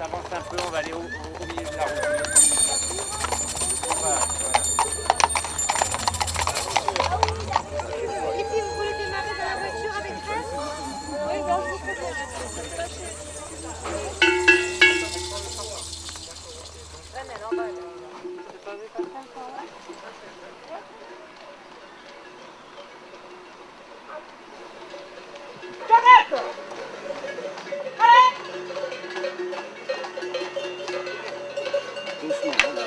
s'avance un peu, on va aller au milieu de la route. Voilà. Et puis vous voulez démarrer dans la voiture avec Grace? Oui, non, je vous préviens. Ouais, mais alors, c'est pas vu comme ça encore, là? Doucement, là.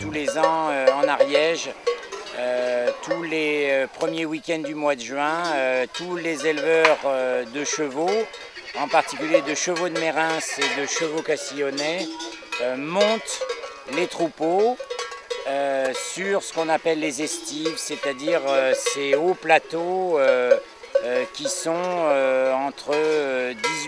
Tous les ans en Ariège, tous les premiers week-ends du mois de juin, tous les éleveurs de chevaux, en particulier de chevaux de Mérins et de chevaux castillonnais, montent les troupeaux sur ce qu'on appelle les estives, c'est-à-dire ces hauts plateaux qui sont entre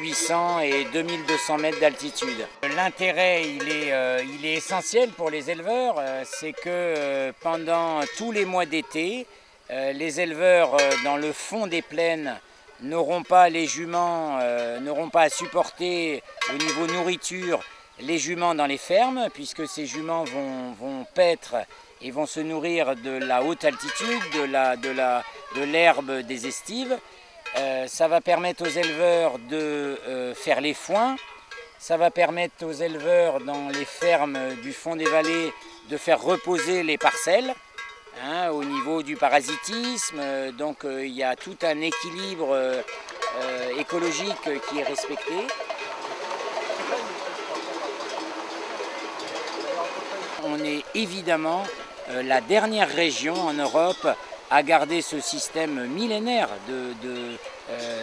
1800 et 2200 mètres d'altitude. L'intérêt, il est essentiel pour les éleveurs, c'est que pendant tous les mois d'été, les éleveurs dans le fond des plaines n'auront pas les juments, n'auront pas à supporter au niveau nourriture les juments dans les fermes, puisque ces juments vont paître et vont se nourrir de la haute altitude, de l'herbe des estives. Ça va permettre aux éleveurs de faire les foins. Ça va permettre aux éleveurs dans les fermes du fond des vallées de faire reposer les parcelles au niveau du parasitisme. Donc il y a tout un équilibre écologique qui est respecté. On est évidemment la dernière région en Europe à garder ce système millénaire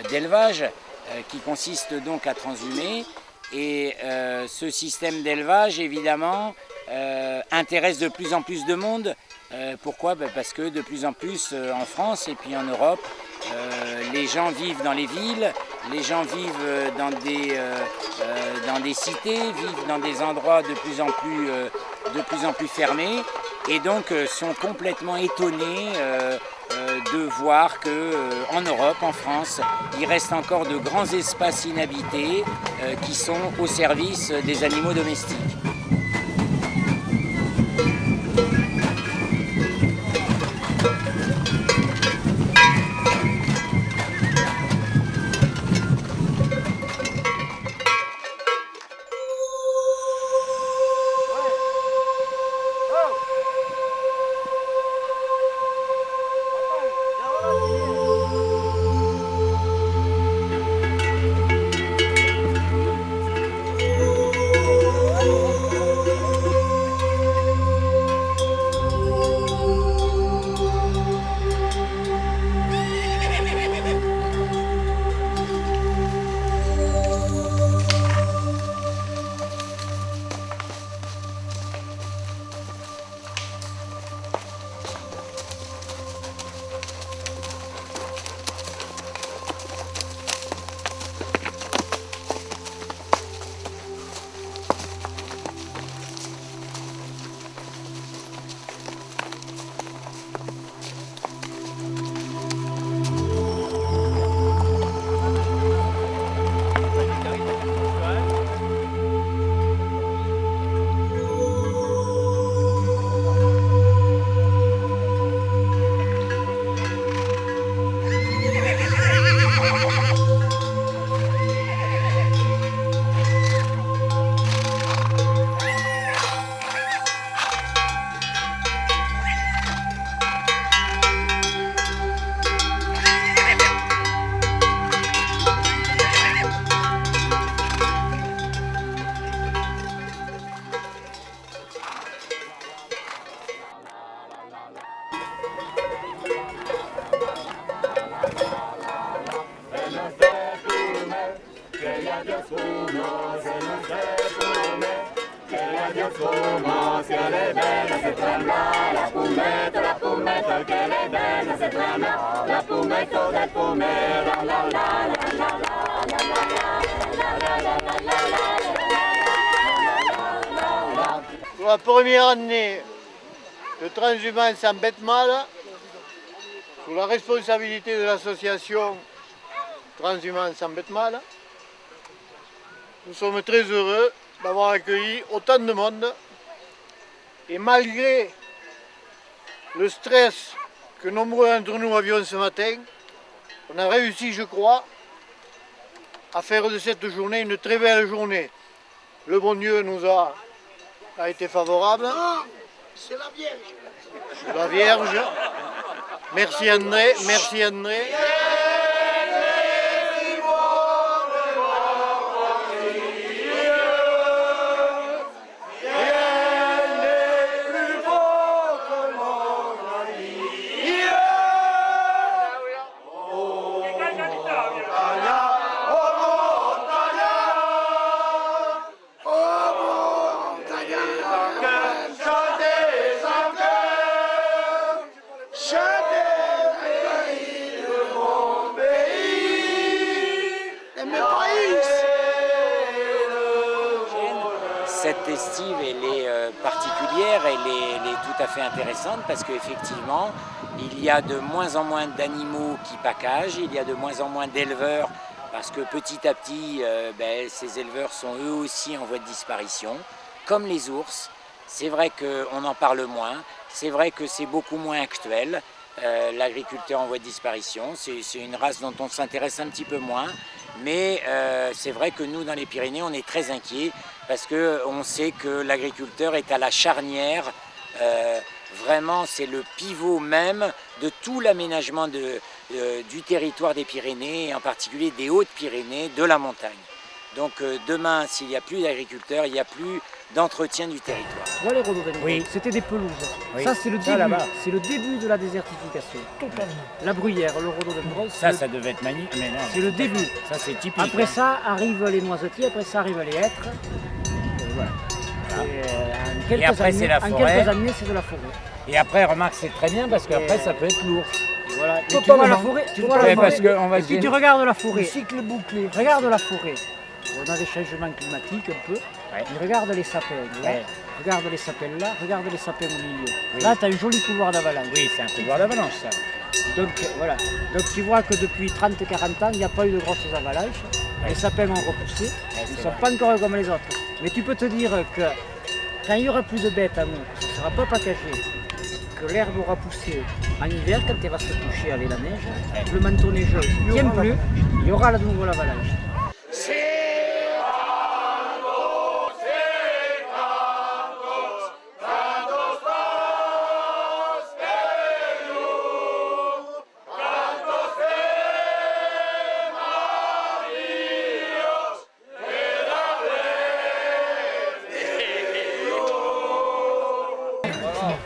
d'élevage qui consiste donc à transhumer. Et ce système d'élevage, évidemment, intéresse de plus en plus de monde. Pourquoi ? Parce que de plus en plus en France et puis en Europe, les gens vivent dans les villes, les gens vivent dans des cités, vivent dans des endroits de plus en plus fermés, et donc sont complètement étonnés de voir qu'en Europe, en France, il reste encore de grands espaces inhabités qui sont au service des animaux domestiques. adios comment, si elle est belle, cette femme-là, la poumette, qu'elle est belle, cette femme-là, la poumette, Odette Poumée, la la la la la la la. Pour la première année de transhumance en bête mâle, sous la responsabilité de l'association Transhumance en bête mâle, nous sommes très heureux d'avoir accueilli autant de monde et malgré le stress que nombreux d'entre nous avions ce matin, on a réussi, je crois, à faire de cette journée une très belle journée. Le bon Dieu nous a été favorable. C'est la Vierge. C'est la Vierge. Merci André, merci André. Cette estive, elle est particulière, elle est tout à fait intéressante parce qu'effectivement, il y a de moins en moins d'animaux qui paccagent, il y a de moins en moins d'éleveurs parce que petit à petit, ces éleveurs sont eux aussi en voie de disparition, comme les ours. C'est vrai qu'on en parle moins, c'est vrai que c'est beaucoup moins actuel. L'agriculteur en voie de disparition, c'est une race dont on s'intéresse un petit peu moins, mais c'est vrai que nous, dans les Pyrénées, on est très inquiets parce qu'on sait que l'agriculteur est à la charnière, vraiment c'est le pivot même de tout l'aménagement du territoire des Pyrénées, et en particulier des Hautes-Pyrénées, de la montagne. Donc demain, s'il n'y a plus d'agriculteurs, il n'y a plus d'entretien du territoire. Voilà les rhododendrons, oui. C'était des pelouses. Oui. Ça, c'est le début de la désertification. Totalement. La bruyère, le rhododendron, Ça devait être magnifique, mais non. C'est le début. Ça, c'est typique. Après ça arrivent les noisetiers, après ça arrivent les hêtres. Et voilà. Et après, c'est la En forêt. quelques années, c'est de la forêt. Et après, remarque, c'est très bien parce qu'après, ça peut être lourd. Et voilà. Et tu vois la forêt, tu vois la forêt. Parce qu'on va Et puis tu regardes la forêt. Cycle bouclé. Regarde la forêt. On a des changements climatiques un peu. Ouais. Mais regarde les sapins là. Ouais. Regarde les sapins là. Regarde les sapins au milieu. Oui. Là, tu as un joli couloir d'avalanche. Oui, c'est un couloir d'avalanche, ça. Donc voilà. Donc tu vois que depuis 30-40 ans, il n'y a pas eu de grosses avalanches. Les sapins ont repoussé. Ils ne sont pas encore comme les autres. Mais tu peux te dire que quand il n'y aura plus de bêtes à nous, ce ne sera pas packagé, que l'herbe aura poussé en hiver, quand elle va se coucher avec la neige, le manteau neigeux ne tient plus, il y aura de nouveau l'avalanche.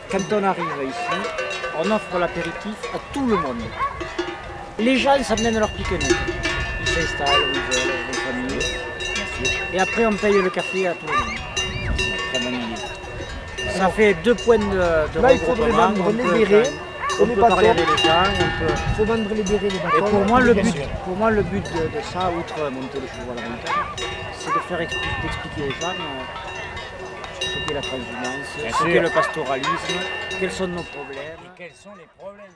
Quand on arrive ici, on offre l'apéritif à tout le monde. Les gens s'amènent leur pique-nique. Ils s'installent, ils veulent, les familles. Et après, on paye le café à tout le monde. Très bonne idée. Ça fait 2 points de Là, il faudrait regroupement. vendre les bérets On et les peut parler bâtons. avec les gens. Il faut vendre les bérets et les Et bâtons. pour moi, le Bien but, sûr. de ça, outre monter les chevaux à la montagne, c'est de faire d'expliquer aux gens ce qu'est la transhumance, ce qu'est le pastoralisme, quels sont nos problèmes. Quels sont les problèmes?